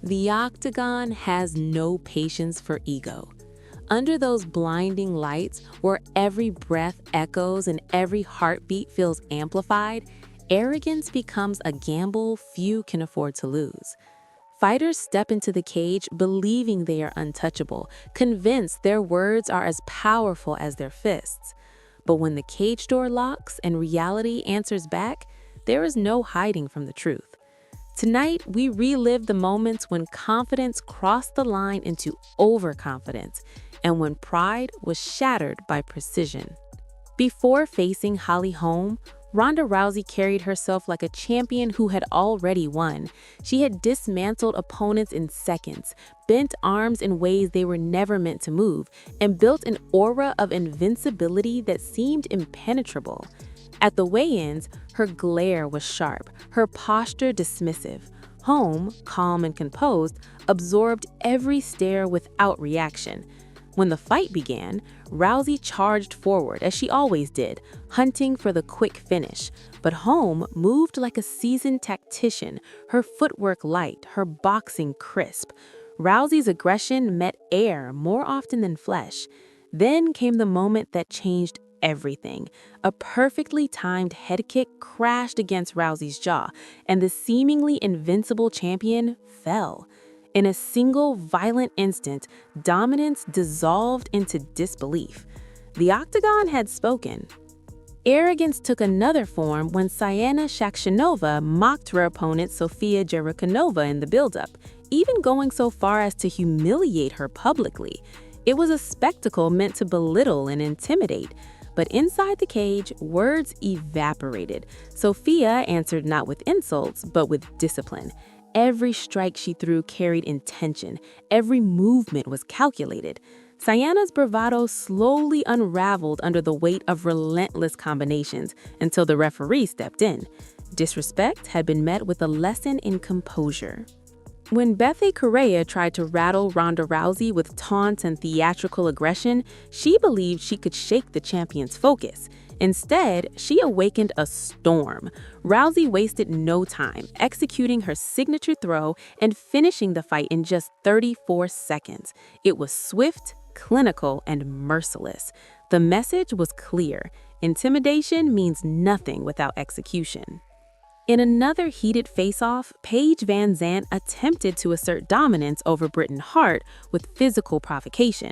The octagon has no patience for ego. Under those blinding lights, where every breath echoes and every heartbeat feels amplified, arrogance becomes a gamble few can afford to lose. Fighters step into the cage believing they are untouchable, convinced their words are as powerful as their fists. But when the cage door locks and reality answers back, there is no hiding from the truth. Tonight, we relive the moments when confidence crossed the line into overconfidence and when pride was shattered by precision. Before facing Holly Holm, Ronda Rousey carried herself like a champion who had already won. She had dismantled opponents in seconds, bent arms in ways they were never meant to move, and built an aura of invincibility that seemed impenetrable. At the weigh-ins, her glare was sharp, her posture dismissive. Holm, calm and composed, absorbed every stare without reaction. When the fight began, Rousey charged forward, as she always did, hunting for the quick finish. But Holm moved like a seasoned tactician, her footwork light, her boxing crisp. Rousey's aggression met air more often than flesh. Then came the moment that changed everything. A perfectly timed head kick crashed against Rousey's jaw, and the seemingly invincible champion fell. In a single violent instant, dominance dissolved into disbelief. The octagon had spoken. Arrogance took another form when Sienna Shakshyanova mocked her opponent Sofia Jerikanova in the buildup, even going so far as to humiliate her publicly. It was a spectacle meant to belittle and intimidate. But inside the cage, words evaporated. Sofia answered not with insults, but with discipline. Every strike she threw carried intention. Every movement was calculated. Sienna's bravado slowly unraveled under the weight of relentless combinations until the referee stepped in. Disrespect had been met with a lesson in composure. When Bethe Correia tried to rattle Ronda Rousey with taunts and theatrical aggression, she believed she could shake the champion's focus. Instead, she awakened a storm. Rousey wasted no time, executing her signature throw and finishing the fight in just 34 seconds. It was swift, clinical, and merciless. The message was clear: intimidation means nothing without execution. In another heated face-off, Paige Van Zandt attempted to assert dominance over Britain Hart with physical provocation.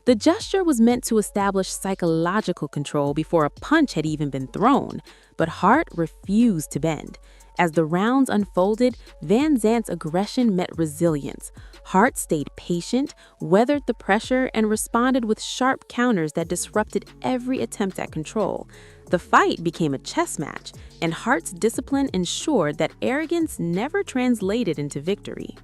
The gesture was meant to establish psychological control before a punch had even been thrown, but Hart refused to bend. As the rounds unfolded, Van Zandt's aggression met resilience. Hart stayed patient, weathered the pressure, and responded with sharp counters that disrupted every attempt at control. The fight became a chess match, and Hart's discipline ensured that arrogance never translated into victory.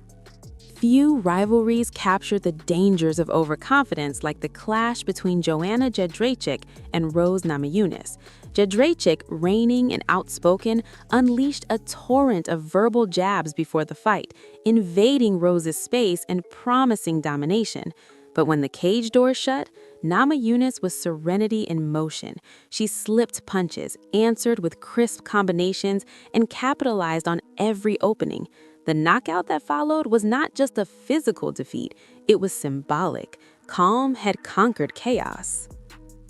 Few rivalries captured the dangers of overconfidence like the clash between Joanna Jędrzejczyk and Rose Namajunas. Jędrzejczyk, reigning and outspoken, unleashed a torrent of verbal jabs before the fight, invading Rose's space and promising domination. But when the cage door shut, Namajunas was serenity in motion. She slipped punches, answered with crisp combinations, and capitalized on every opening. The knockout that followed was not just a physical defeat, it was symbolic. Calm had conquered chaos.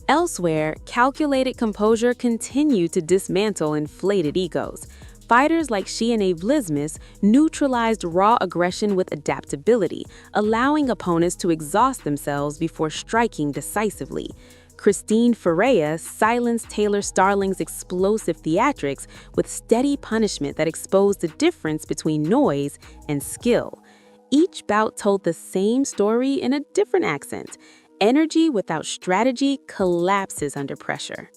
Elsewhere, calculated composure continued to dismantle inflated egos. Fighters like Shianne Vlismas neutralized raw aggression with adaptability, allowing opponents to exhaust themselves before striking decisively. Christine Ferreira silenced Taylor Starling's explosive theatrics with steady punishment that exposed the difference between noise and skill. Each bout told the same story in a different accent. Energy without strategy collapses under pressure.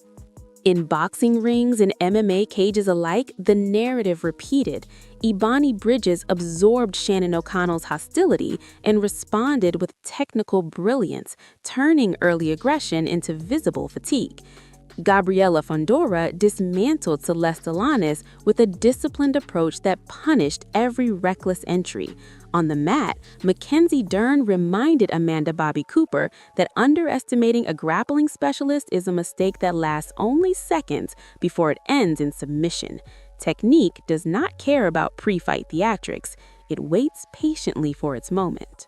In boxing rings and MMA cages alike, the narrative repeated. Ebony Bridges absorbed Shannon O'Connell's hostility and responded with technical brilliance, turning early aggression into visible fatigue. Gabriela Fondora dismantled Celeste Alanis with a disciplined approach that punished every reckless entry. On the mat, Mackenzie Dern reminded Amanda Bobby Cooper that underestimating a grappling specialist is a mistake that lasts only seconds before it ends in submission. Technique does not care about pre-fight theatrics. it waits patiently for its moment.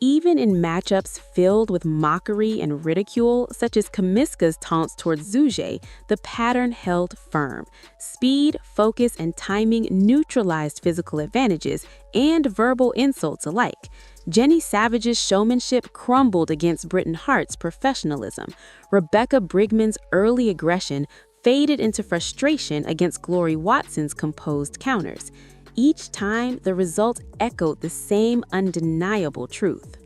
Even in matchups filled with mockery and ridicule, such as Kamiska's taunts towards Zuje, the pattern held firm. Speed, focus, and timing neutralized physical advantages and verbal insults alike. Jenny Savage's showmanship crumbled against Britton Hart's professionalism. Rebecca Brigman's early aggression faded into frustration against Glory Watson's composed counters. Each time, the result echoed the same undeniable truth.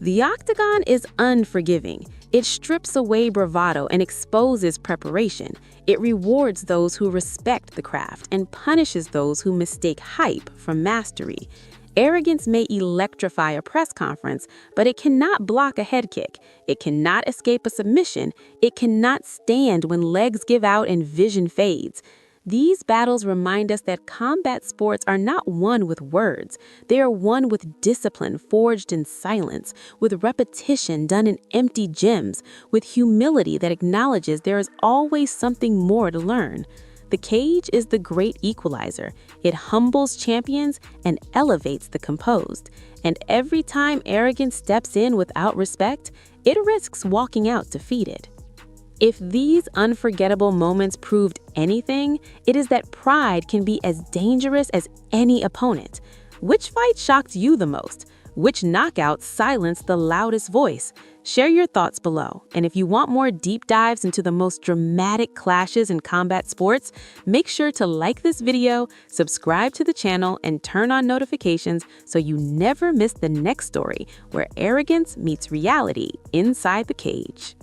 The octagon is unforgiving. It strips away bravado and exposes preparation. It rewards those who respect the craft and punishes those who mistake hype for mastery. Arrogance may electrify a press conference, but it cannot block a head kick. It cannot escape a submission. It cannot stand when legs give out and vision fades. These battles remind us that combat sports are not won with words. They are won with discipline forged in silence, with repetition done in empty gyms, with humility that acknowledges there is always something more to learn. The cage is the great equalizer. It humbles champions and elevates the composed. And every time arrogance steps in without respect, it risks walking out defeated. If these unforgettable moments proved anything, it is that pride can be as dangerous as any opponent. Which fight shocked you the most? Which knockout silenced the loudest voice? Share your thoughts below. And if you want more deep dives into the most dramatic clashes in combat sports, make sure to like this video, subscribe to the channel, and turn on notifications so you never miss the next story where arrogance meets reality inside the cage.